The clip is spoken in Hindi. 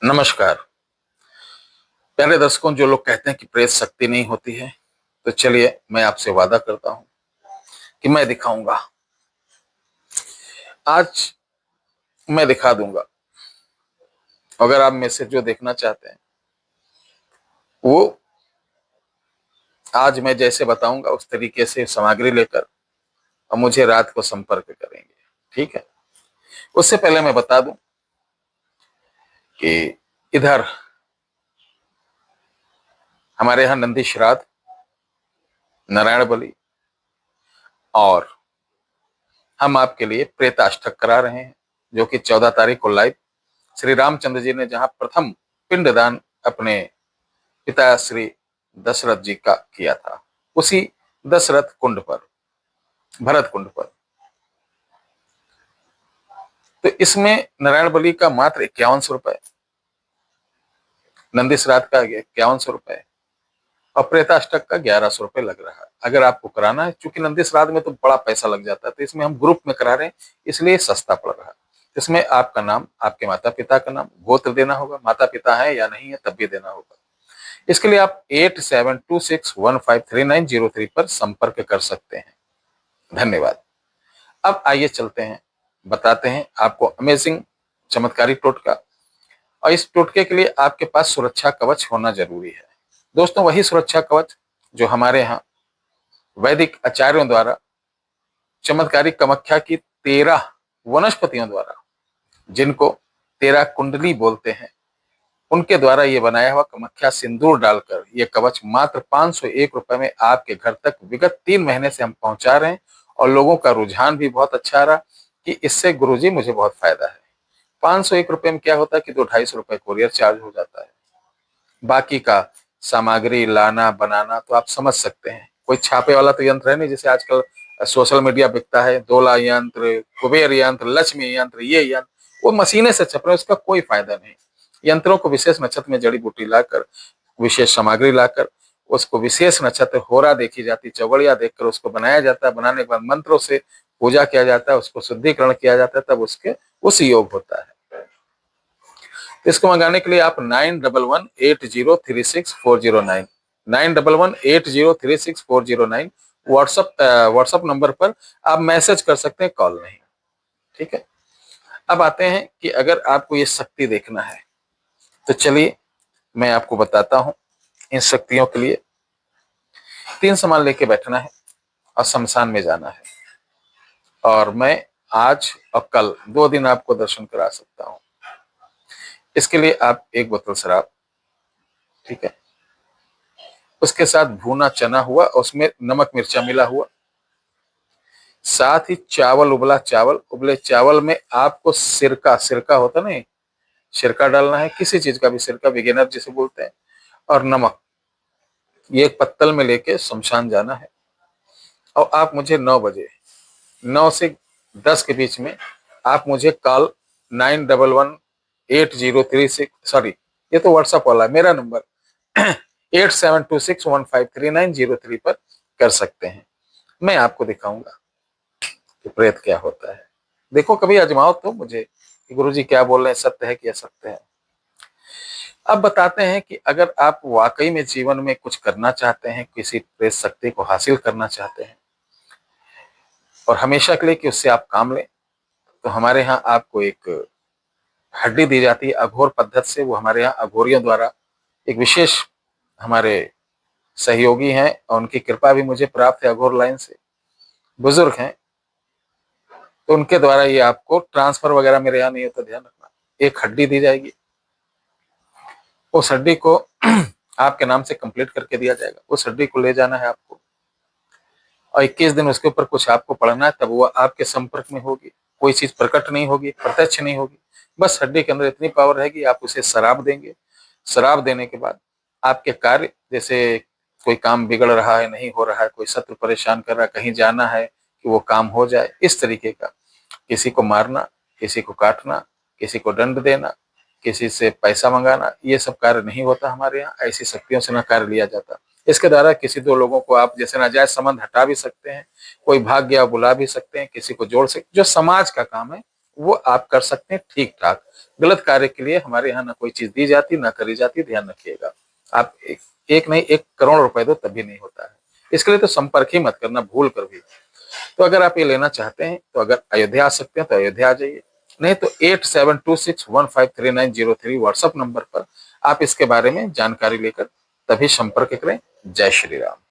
नमस्कार। प्यारे दर्शकों, जो लोग कहते हैं कि प्रेस शक्ति नहीं होती है, तो चलिए मैं आपसे वादा करता हूं कि मैं दिखाऊंगा। आज मैं दिखा दूंगा। अगर आप में से जो देखना चाहते हैं वो आज मैं जैसे बताऊंगा उस तरीके से सामग्री लेकर और मुझे रात को संपर्क करेंगे। ठीक है। उससे पहले मैं बता दूं कि इधर हमारे यहाँ नंदी श्राद्ध, नारायण बलि और हम आपके लिए प्रेताष्टक करा रहे हैं, जो कि 14 तारीख को लाइव श्री रामचंद्र जी ने जहां प्रथम पिंडदान अपने पिता श्री दशरथ जी का किया था, उसी दशरथ कुंड पर, भरत कुंड पर। तो इसमें नारायण बलि का मात्र 51 रुपए, नंदी श्राद्ध का 51 रुपए और प्रेताष्टक का 1100 रुपए लग रहा है। अगर आपको कराना है, चूंकि नंदी श्राद्ध में तो बड़ा पैसा लग जाता है, तो इसमें हम ग्रुप में करा रहे हैं, इसलिए सस्ता पड़ रहा है। इसमें आपका नाम, आपके माता पिता का नाम, गोत्र देना होगा, माता पिता है या नहीं है तब भी देना होगा। इसके लिए आप 8726153903 पर संपर्क कर सकते हैं। धन्यवाद। अब आइए चलते हैं, बताते हैं आपको अमेजिंग चमत्कारी टोटका। और इस टोटके के लिए आपके पास सुरक्षा कवच होना जरूरी है दोस्तों। वही सुरक्षा कवच जो हमारे यहाँ वैदिक आचार्यों द्वारा चमत्कारी कामाख्या की 13 वनस्पतियों द्वारा, जिनको 13 कुंडली बोलते हैं, उनके द्वारा ये बनाया हुआ कामाख्या सिंदूर डालकर ये कवच मात्र 501 रुपए में आपके घर तक विगत 3 महीने से हम पहुंचा रहे हैं। और लोगों का रुझान भी बहुत अच्छा रहा कि इससे गुरुजी मुझे बहुत फायदा है। 501 रुपए में क्या होता है कि 200-250 रुपए कोरियर चार्ज हो जाता है। बाकी का सामग्री लाना बनाना तो आप समझ सकते हैं, कोई छापे वाला तो यंत्र है नहीं, जैसे आजकल सोशल मीडिया बिकता है, डोला यंत्र, कुबेर यंत्र, लक्ष्मी यंत्र, ये यंत्र, वो मशीने से छप रहे, उसका कोई फायदा नहीं। यंत्रों को विशेष नक्षत्र में जड़ी बूटी लाकर, विशेष सामग्री लाकर, उसको विशेष नक्षत्र होरा देखी जाती, चौगड़िया देखकर उसको बनाया जाता है। बनाने के बाद मंत्रों से पूजा किया जाता है, उसको शुद्धिकरण किया जाता है, तब उसके उस योग होता है। इसको मंगाने के लिए आप 9118036409 9118036409 व्हाट्सएप नंबर पर आप मैसेज कर सकते हैं, कॉल नहीं। ठीक है। अब आते हैं कि अगर आपको ये शक्ति देखना है तो चलिए मैं आपको बताता हूं। इन शक्तियों के लिए 3 सामान लेके बैठना है और शमशान में जाना है। और मैं आज और कल 2 दिन आपको दर्शन करा सकता हूं। इसके लिए आप 1 बोतल शराब, ठीक है, उसके साथ भुना चना हुआ, उसमें नमक मिर्चा मिला हुआ, साथ ही चावल, उबला चावल, उबले चावल में आपको सिरका, सिरका होता नहीं, सिरका डालना है, किसी चीज का भी सिरका, विगेनर जिसे बोलते हैं, और नमक, ये एक पत्तल में लेके शमशान जाना है। और आप मुझे 9 बजे, 9 से 10 के बीच में आप मुझे कॉल 911803 सॉरी, ये तो व्हाट्सएप वाला है, मेरा नंबर 8726153903 पर कर सकते हैं। मैं आपको दिखाऊंगा कि प्रेत क्या होता है। देखो, कभी आजमाओ तो मुझे कि गुरुजी क्या बोल रहे हैं, सत्य है कि असत्य है। अब बताते हैं कि अगर आप वाकई में जीवन में कुछ करना चाहते हैं, किसी प्रेत शक्ति को हासिल करना चाहते हैं और हमेशा के लिए कि उससे आप काम लें, तो हमारे यहाँ आपको एक हड्डी दी जाती है अघोर पद्धति से। वो हमारे यहाँ अघोरियों द्वारा एक विशेष, हमारे सहयोगी हैं और उनकी कृपा भी मुझे प्राप्त है, अघोर लाइन से बुजुर्ग हैं, तो उनके द्वारा ये आपको ट्रांसफर वगैरह मेरे यहाँ नहीं होता, ध्यान रखना। एक हड्डी दी जाएगी, उस हड्डी को आपके नाम से कंप्लीट करके दिया जाएगा। उस हड्डी को ले जाना है आपको और 21 दिन उसके ऊपर कुछ आपको पढ़ना है, तब वो आपके संपर्क में होगी। कोई चीज प्रकट नहीं होगी, प्रत्यक्ष नहीं होगी, बस हड्डी के अंदर इतनी पावर है कि आप उसे शराब देंगे। शराब देने के बाद आपके कार्य, जैसे कोई काम बिगड़ रहा है, नहीं हो रहा है, कोई शत्रु परेशान कर रहा है, कहीं जाना है कि वो काम हो जाए, इस तरीके का। किसी को मारना, किसी को काटना, किसी को दंड देना, किसी से पैसा मंगाना, ये सब कार्य नहीं होता हमारे यहाँ। ऐसी शक्तियों से ना कार्य लिया जाता। इसके द्वारा किसी 2 लोगों को आप जैसे नाजायज संबंध हटा भी सकते हैं, कोई भाग गया बुला भी सकते हैं, किसी को जोड़ सकते, जो समाज का काम है वो आप कर सकते हैं ठीक ठाक। गलत कार्य के लिए हमारे यहाँ ना कोई चीज दी जाती ना करी जाती, ध्यान रखिएगा। आप एक नहीं 1 करोड़ रुपए दो तभी नहीं होता है। इसके लिए तो संपर्क ही मत करना भूल कर भी। तो अगर आप ये लेना चाहते हैं तो अगर अयोध्या आ सकते हैं तो अयोध्या आ जाइए, नहीं तो 8726153903 व्हाट्सएप नंबर पर आप इसके बारे में जानकारी लेकर तभी संपर्क करें। जय श्री राम।